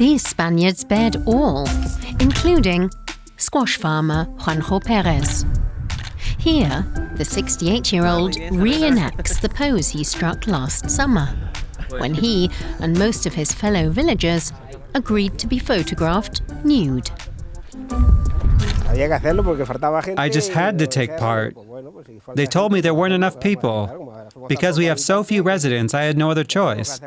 These Spaniards bared all, including squash farmer Juanjo Perez. Here, the 68-year-old reenacts the pose he struck last summer, when he and most of his fellow villagers agreed to be photographed nude. I just had to take part. They told me there weren't enough people. Because we have so few residents, I had no other choice.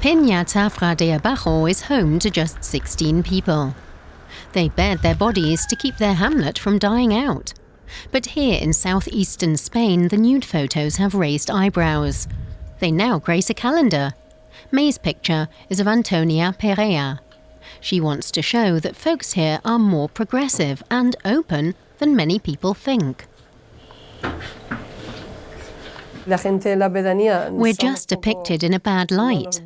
Peña Zafra de Abajo is home to just 16 people. They bared their bodies to keep their hamlet from dying out. But here in southeastern Spain, the nude photos have raised eyebrows. They now grace a calendar. May's picture is of Antonia Perea. She wants to show that folks here are more progressive and open than many people think. We're just depicted in a bad light.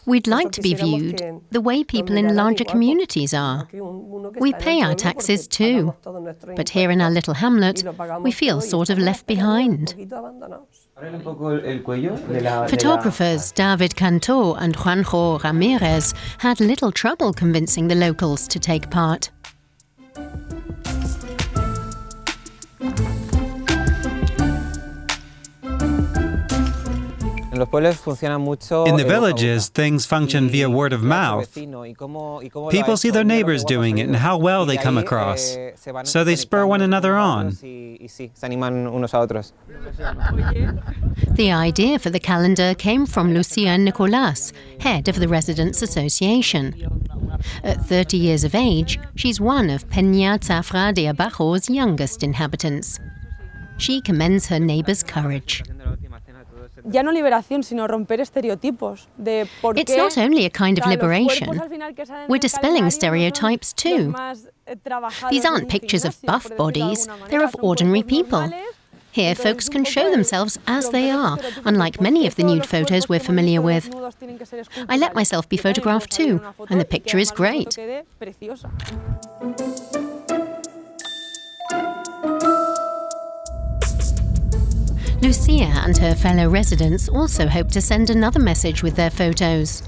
We'd like to be viewed the way people in larger communities are. We pay our taxes too, but here in our little hamlet, we feel sort of left behind. Photographers David Cantor and Juanjo Ramirez had little trouble convincing the locals to take part. In the villages, things function via word of mouth. People see their neighbors doing it and how well they come across, so they spur one another on. The idea for the calendar came from Lucia Nicolas, head of the Residents' Association. At 30 years of age, she's one of Peña Zafra de Abajo's youngest inhabitants. She commends her neighbors' courage. It's not only a kind of liberation. We're dispelling stereotypes too. These aren't pictures of buff bodies, they're of ordinary people. Here, folks can show themselves as they are, unlike many of the nude photos we're familiar with. I let myself be photographed too, and the picture is great. Lucia and her fellow residents also hope to send another message with their photos.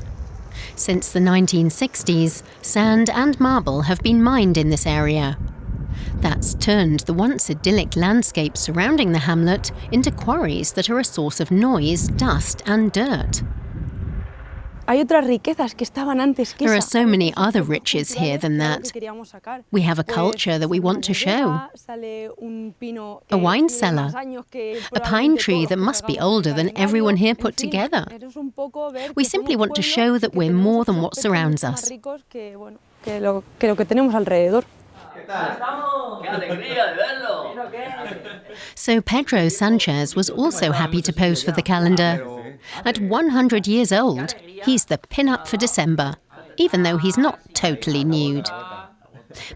Since the 1960s, sand and marble have been mined in this area. That's turned the once idyllic landscape surrounding the hamlet into quarries that are a source of noise, dust and dirt. There are so many other riches here than that. We have a culture that we want to show. A wine cellar, a pine tree that must be older than everyone here put together. We simply want to show that we're more than what surrounds us. So Pedro Sanchez was also happy to pose for the calendar. At 100 years old, he's the pin-up for December, even though he's not totally nude.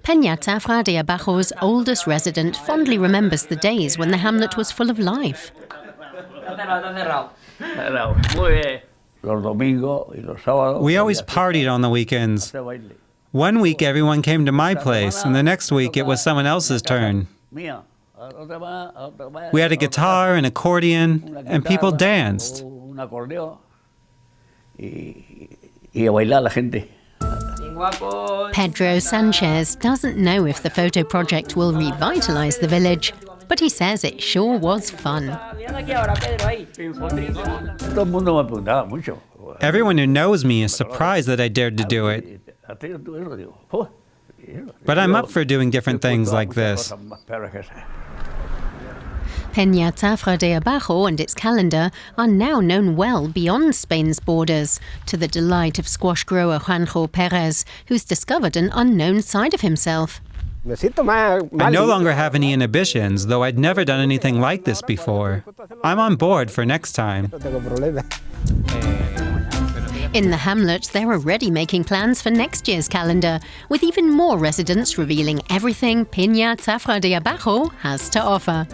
Peña Zafra de Abajo's oldest resident fondly remembers the days when the hamlet was full of life. We always partied on the weekends. One week everyone came to my place, and the next week it was someone else's turn. We had a guitar, an accordion, and people danced. Pedro Sanchez doesn't know if the photo project will revitalize the village, but he says it sure was fun. Everyone who knows me is surprised that I dared to do it. But I'm up for doing different things like this. Peña Zafra de Abajo and its calendar are now known well beyond Spain's borders, to the delight of squash grower Juanjo Perez, who's discovered an unknown side of himself. I no longer have any inhibitions, though I'd never done anything like this before. I'm on board for next time. In the hamlet, they're already making plans for next year's calendar, with even more residents revealing everything Peña Zafra de Abajo has to offer.